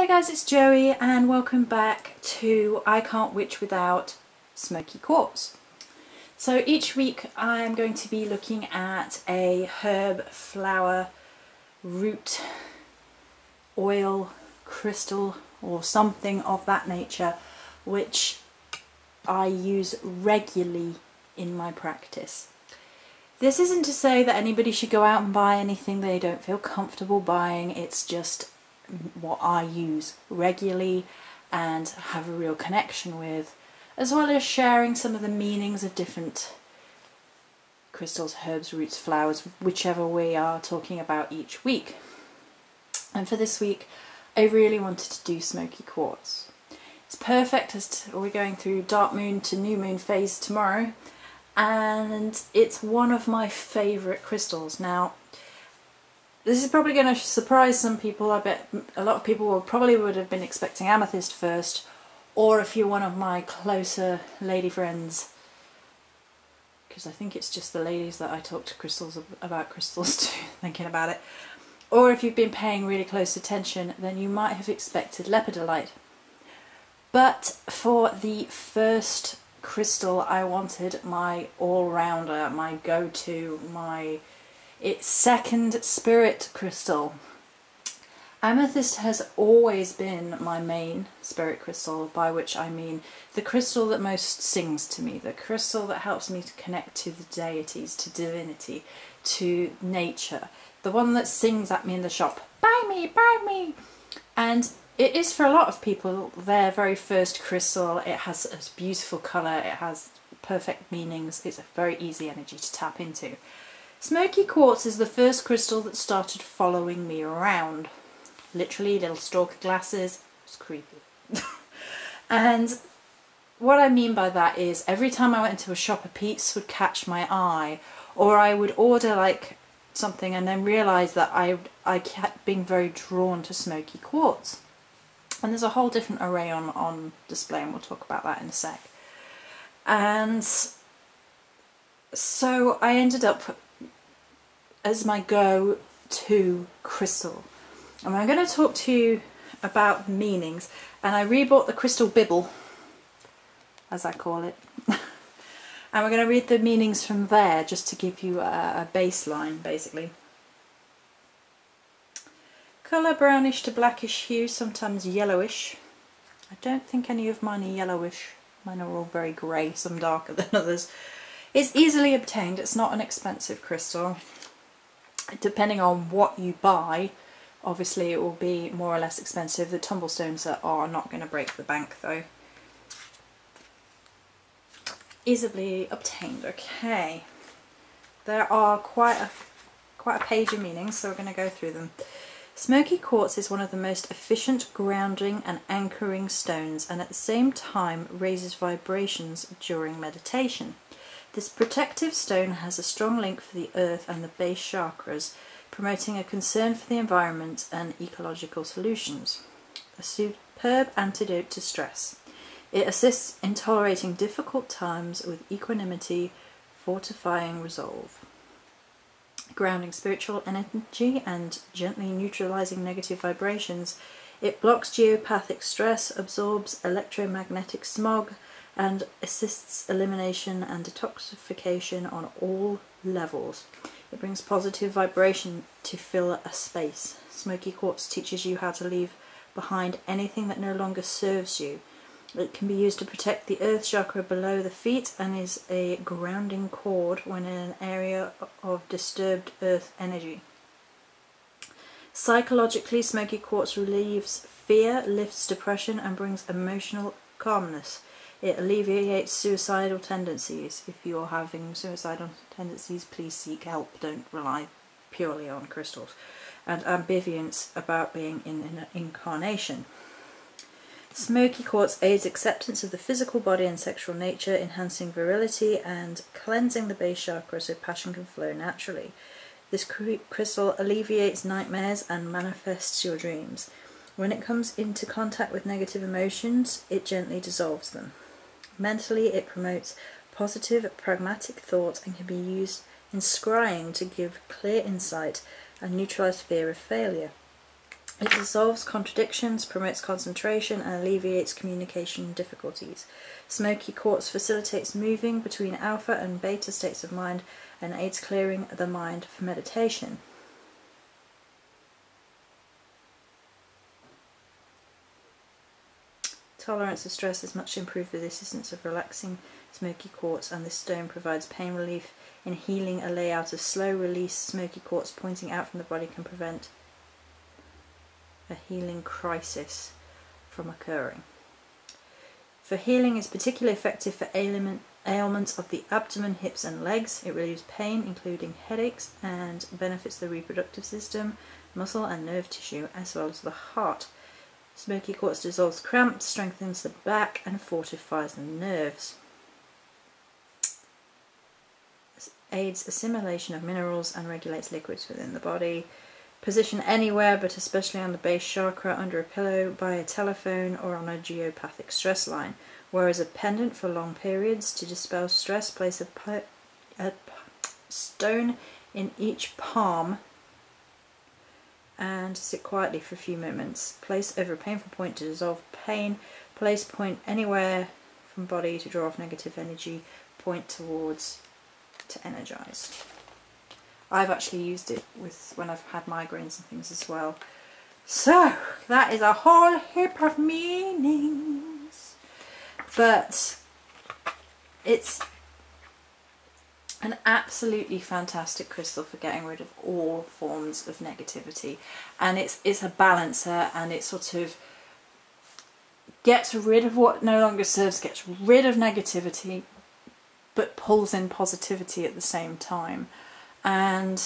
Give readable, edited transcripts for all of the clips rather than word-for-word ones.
Hello guys, it's Joey and welcome back to I Can't Witch Without Smoky Quartz. So each week I'm going to be looking at a herb, flower, root, oil, crystal or something of that nature which I use regularly in my practice. This isn't to say that anybody should go out and buy anything they don't feel comfortable buying, it's just what I use regularly and have a real connection with, as well as sharing some of the meanings of different crystals, herbs, roots, flowers, whichever we are talking about each week. And for this week I really wanted to do Smoky Quartz. It's perfect as we're going through dark moon to new moon phase tomorrow, and it's one of my favourite crystals. Now this is probably going to surprise some people. I bet a lot of people would have been expecting amethyst first, or if you're one of my closer lady friends, because I think it's just the ladies that I talk to about crystals to, thinking about it, or if you've been paying really close attention, then you might have expected lepidolite. But for the first crystal I wanted my all-rounder, my go-to, its second spirit crystal. Amethyst has always been my main spirit crystal, by which I mean the crystal that most sings to me, the crystal that helps me to connect to the deities, to divinity, to nature, the one that sings at me in the shop, buy me, buy me. And it is for a lot of people their very first crystal. It has a beautiful colour, it has perfect meanings, it's a very easy energy to tap into. Smoky Quartz is the first crystal that started following me around. Literally, little stalker glasses. It was creepy. And what I mean by that is every time I went into a shop a piece would catch my eye, or I would order like something and then realise that I kept being very drawn to Smoky Quartz. And there's a whole different array on display, and we'll talk about that in a sec. And so I ended up as my go-to crystal. And I'm going to talk to you about the meanings, and I rebought the Crystal Bibble, as I call it. And we're going to read the meanings from there just to give you a baseline, basically. Colour brownish to blackish hue, sometimes yellowish. I don't think any of mine are yellowish. Mine are all very grey, some darker than others. It's easily obtained, it's not an expensive crystal. Depending on what you buy, obviously it will be more or less expensive. The tumblestones are not going to break the bank though. Easily obtained. Okay, there are quite a page of meanings, so we're going to go through them. Smoky Quartz is one of the most efficient grounding and anchoring stones, and at the same time raises vibrations during meditation. This protective stone has a strong link for the earth and the base chakras, promoting a concern for the environment and ecological solutions. A superb antidote to stress. It assists in tolerating difficult times with equanimity, fortifying resolve. Grounding spiritual energy and gently neutralizing negative vibrations. It blocks geopathic stress, absorbs electromagnetic smog, and assists elimination and detoxification on all levels. It brings positive vibration to fill a space. Smoky Quartz teaches you how to leave behind anything that no longer serves you. It can be used to protect the earth chakra below the feet and is a grounding cord when in an area of disturbed earth energy. Psychologically, Smoky Quartz relieves fear, lifts depression, and brings emotional calmness. It alleviates suicidal tendencies. If you're having suicidal tendencies, please seek help. Don't rely purely on crystals. And ambivalence about being in an incarnation. Smoky Quartz aids acceptance of the physical body and sexual nature, enhancing virility and cleansing the base chakra so passion can flow naturally. This crystal alleviates nightmares and manifests your dreams. When it comes into contact with negative emotions, it gently dissolves them. Mentally, it promotes positive, pragmatic thought and can be used in scrying to give clear insight and neutralize fear of failure. It dissolves contradictions, promotes concentration, and alleviates communication difficulties. Smoky Quartz facilitates moving between alpha and beta states of mind and aids clearing the mind for meditation. Tolerance of stress is much improved with the assistance of relaxing Smoky Quartz, and this stone provides pain relief in healing. A layout of slow release Smoky Quartz pointing out from the body can prevent a healing crisis from occurring. For healing, is particularly effective for ailments of the abdomen, hips and legs. It relieves pain, including headaches, and benefits the reproductive system, muscle and nerve tissue, as well as the heart. Smoky Quartz dissolves cramps, strengthens the back and fortifies the nerves. Aids assimilation of minerals and regulates liquids within the body. Position anywhere, but especially on the base chakra, under a pillow, by a telephone or on a geopathic stress line. Wear as a pendant for long periods to dispel stress. Place a stone in each palm and sit quietly for a few moments. Place over a painful point to dissolve pain. Place point anywhere from body to draw off negative energy. Point towards to energize. I've actually used it with when I've had migraines and things as well. So that is a whole heap of meanings, but it's an absolutely fantastic crystal for getting rid of all forms of negativity, and it's a balancer, and it sort of gets rid of what no longer serves, gets rid of negativity, but pulls in positivity at the same time. And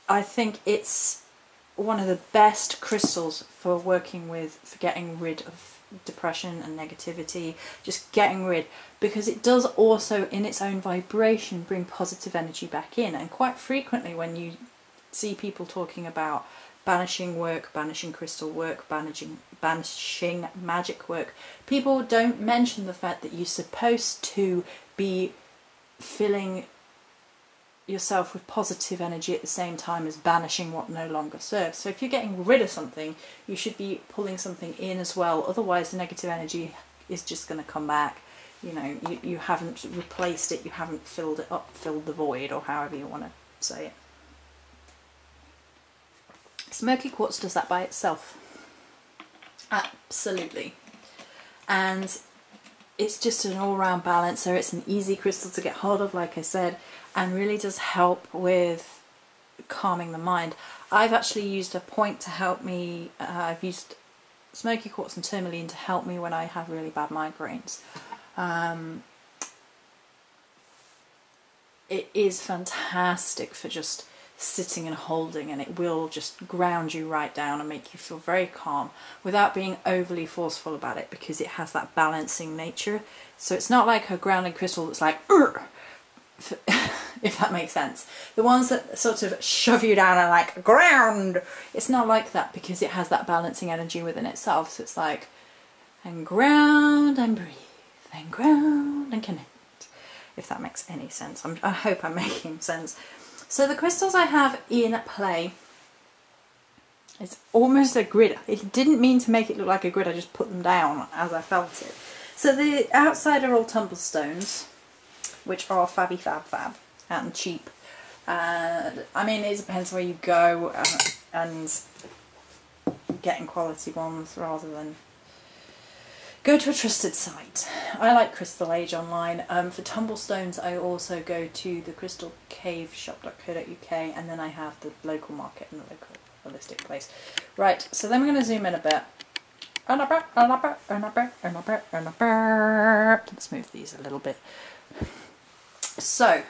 I think it's one of the best crystals for working with, for getting rid of depression and negativity, just getting rid, because it does also in its own vibration bring positive energy back in. And quite frequently when you see people talking about banishing work, banishing crystal work, banishing magic work, people don't mention the fact that you're supposed to be filling yourself with positive energy at the same time as banishing what no longer serves. So if you're getting rid of something, you should be pulling something in as well. Otherwise the negative energy is just going to come back. You know, you haven't replaced it, you haven't filled it up, filled the void, or however you want to say it. Smoky Quartz does that by itself. Absolutely. And it's just an all-round balancer. It's an easy crystal to get hold of, like I said, and really does help with calming the mind. I've actually used a point to help me. I've used Smoky Quartz and tourmaline to help me when I have really bad migraines. It is fantastic for just sitting and holding, and it will just ground you right down and make you feel very calm without being overly forceful about it, because it has that balancing nature. So it's not like a grounding crystal that's like if that makes sense. The ones that sort of shove you down and like ground, it's not like that, because it has that balancing energy within itself. So it's like, and ground and breathe, and ground and connect, if that makes any sense. I hope I'm making sense. So the crystals I have in play, it's almost a grid. It didn't mean to make it look like a grid, I just put them down as I felt it. So the outside are all tumble stones, which are fabby fab and cheap. I mean, it depends where you go, and getting quality ones rather than go to a trusted site. I like Crystal Age online. For tumble stones I also go to the crystalcaveshop.co.uk, and then I have the local market and the local holistic place. Right, so then we're going to zoom in a bit. Let's move these a little bit. So,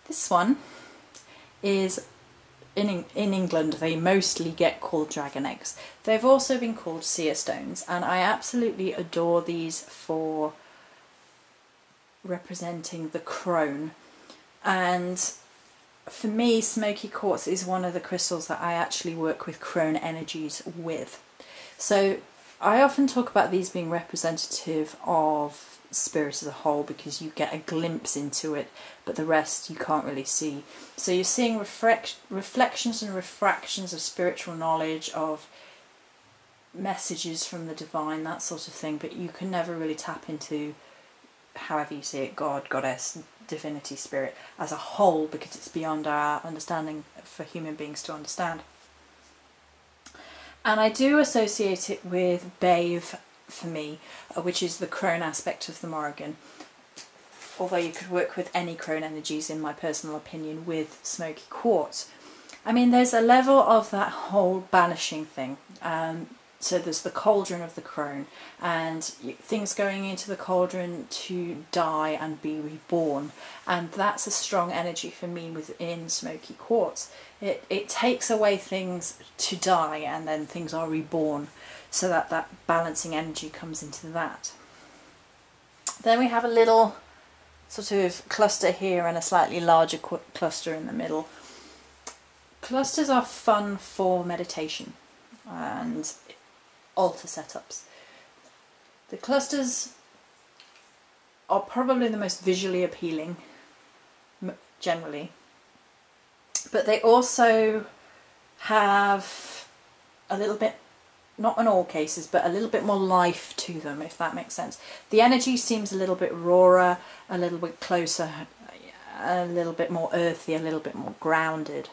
this one is, in England they mostly get called dragon eggs. They've also been called seer stones, and I absolutely adore these for representing the crone. And for me, Smoky Quartz is one of the crystals that I actually work with crone energies with. So I often talk about these being representative of spirit as a whole, because you get a glimpse into it, but the rest you can't really see. So you're seeing reflections and refractions of spiritual knowledge, of messages from the divine, that sort of thing, but you can never really tap into, however you see it, God, goddess, divinity, spirit as a whole, because it's beyond our understanding for human beings to understand. And I do associate it with Bave for me, which is the crone aspect of the Morrigan. Although you could work with any crone energies, in my personal opinion, with Smoky Quartz. I mean, there's a level of that whole banishing thing. So there's the cauldron of the crone, and things going into the cauldron to die and be reborn. And that's a strong energy for me within Smoky Quartz. It takes away things to die, and then things are reborn, so that balancing energy comes into that. Then we have a little sort of cluster here and a slightly larger cluster in the middle. Clusters are fun for meditation and altar setups. The clusters are probably the most visually appealing generally, but they also have a little bit, not in all cases, but a little bit more life to them, if that makes sense. The energy seems a little bit rawer, a little bit closer, a little bit more earthy, a little bit more grounded.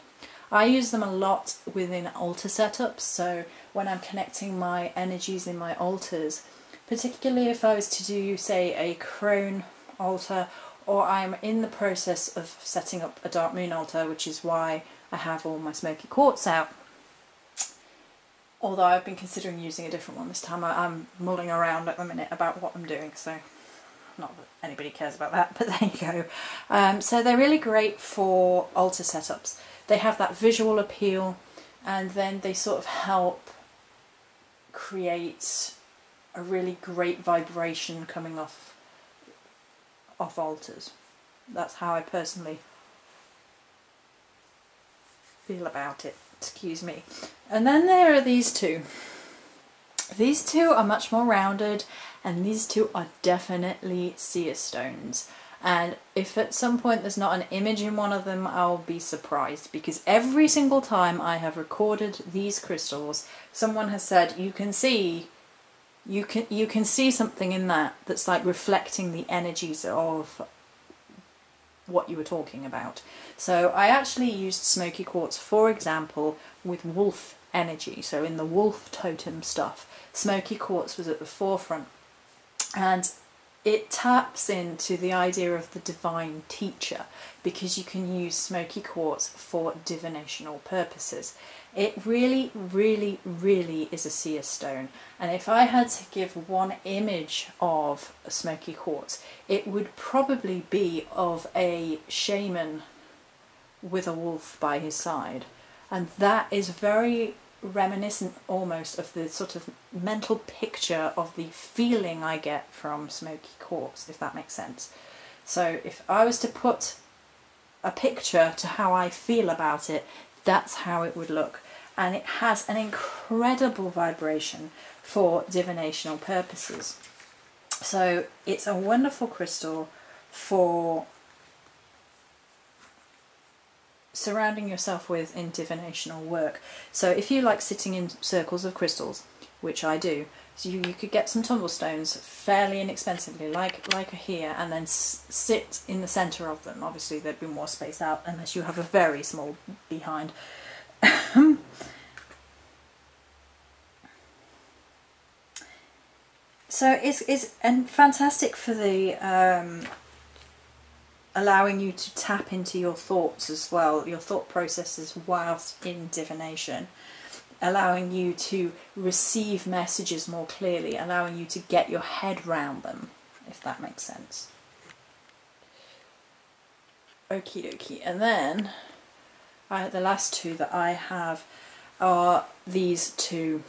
I use them a lot within altar setups, so when I'm connecting my energies in my altars, particularly if I was to do, say, a crone altar, or I'm in the process of setting up a dark moon altar, which is why I have all my Smoky Quartz out. Although I've been considering using a different one this time. I'm mulling around at the minute about what I'm doing, so not that anybody cares about that, but there you go. So they're really great for altar setups. They have that visual appeal, and then they sort of help create a really great vibration coming off altars. That's how I personally feel about it. Excuse me. And then there are these two. These two are much more rounded, and these two are definitely seer stones. And if at some point there's not an image in one of them, I'll be surprised, because every single time I have recorded these crystals, someone has said, you can see something in that's like reflecting the energies of what you were talking about. So I actually used Smoky Quartz, for example, with wolf energy. So in the wolf totem stuff, Smoky Quartz was at the forefront, and it taps into the idea of the divine teacher, because you can use Smoky Quartz for divinational purposes. It really, really, really is a seer stone. And if I had to give one image of a Smoky Quartz, it would probably be of a shaman with a wolf by his side. And that is very reminiscent almost of the sort of mental picture of the feeling I get from Smoky Quartz, if that makes sense. So if I was to put a picture to how I feel about it, that's how it would look. And it has an incredible vibration for divinational purposes. So it's a wonderful crystal for surrounding yourself with in divinational work. So if you like sitting in circles of crystals, which I do, so you could get some tumblestones fairly inexpensively, like here, and then sit in the centre of them. Obviously they'd be more spaced out unless you have a very small behind. So it's and fantastic for the allowing you to tap into your thoughts as well, your thought processes whilst in divination, allowing you to receive messages more clearly, allowing you to get your head round them, if that makes sense. Okie dokie. And then the last two that I have are these 2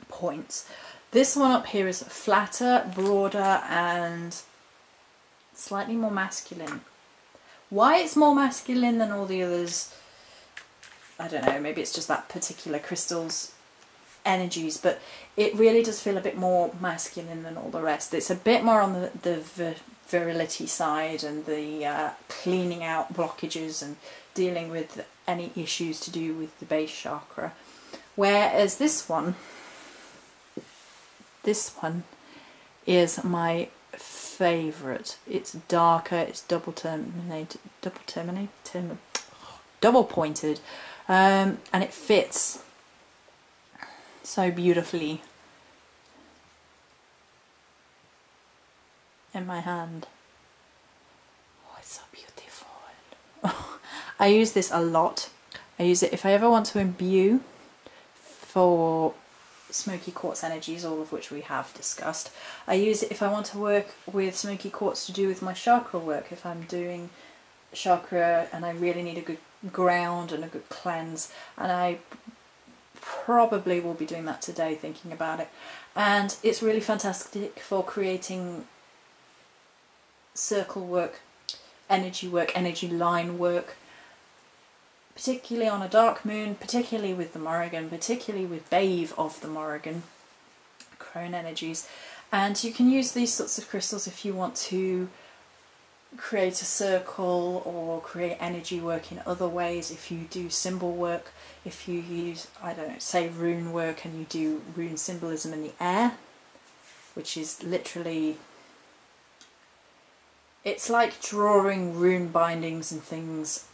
points. This one up here is flatter, broader, and slightly more masculine. Why it's more masculine than all the others, I don't know, maybe it's just that particular crystal's energies, but it really does feel a bit more masculine than all the rest. It's a bit more on the virility side, and the cleaning out blockages and dealing with any issues to do with the base chakra. Whereas this one this one is my favourite. It's darker, it's double pointed, and it fits so beautifully in my hand. Oh, it's so beautiful. I use this a lot. I use it if I ever want to imbue for Smoky Quartz energies, all of which we have discussed. I use it if I want to work with Smoky Quartz to do with my chakra work, if I'm doing chakra and I really need a good ground and a good cleanse, and I probably will be doing that today, thinking about it. And it's really fantastic for creating circle work, energy line work, particularly on a dark moon, particularly with the Morrigan, particularly with Babe of the Morrigan, crone energies. And you can use these sorts of crystals if you want to create a circle or create energy work in other ways. If you do symbol work, if you use, I don't know, say rune work, and you do rune symbolism in the air, which is literally, it's like drawing rune bindings and things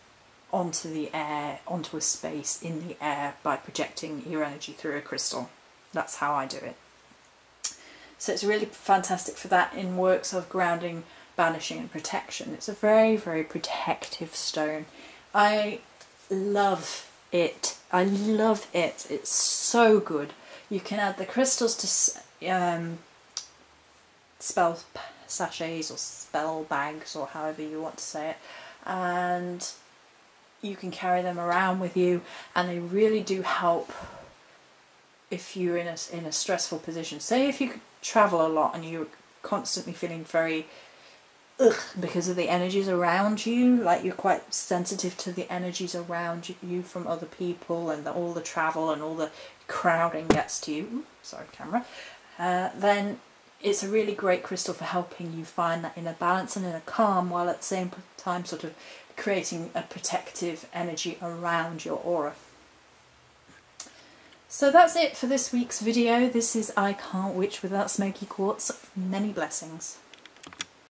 onto the air, onto a space in the air by projecting your energy through a crystal. That's how I do it. So it's really fantastic for that in works of grounding, banishing and protection. It's a very, very protective stone. I love it. I love it. It's so good. You can add the crystals to spell sachets or spell bags, or however you want to say it, and you can carry them around with you, and they really do help if you're in a stressful position. Say if you travel a lot and you're constantly feeling very because of the energies around you, like you're quite sensitive to the energies around you from other people, and all the travel and all the crowding gets to you. Ooh, sorry, camera. Then it's a really great crystal for helping you find that inner balance and inner calm, while at the same time sort of creating a protective energy around your aura. So that's it for this week's video. This is I Can't Witch Without Smoky Quartz. Many blessings.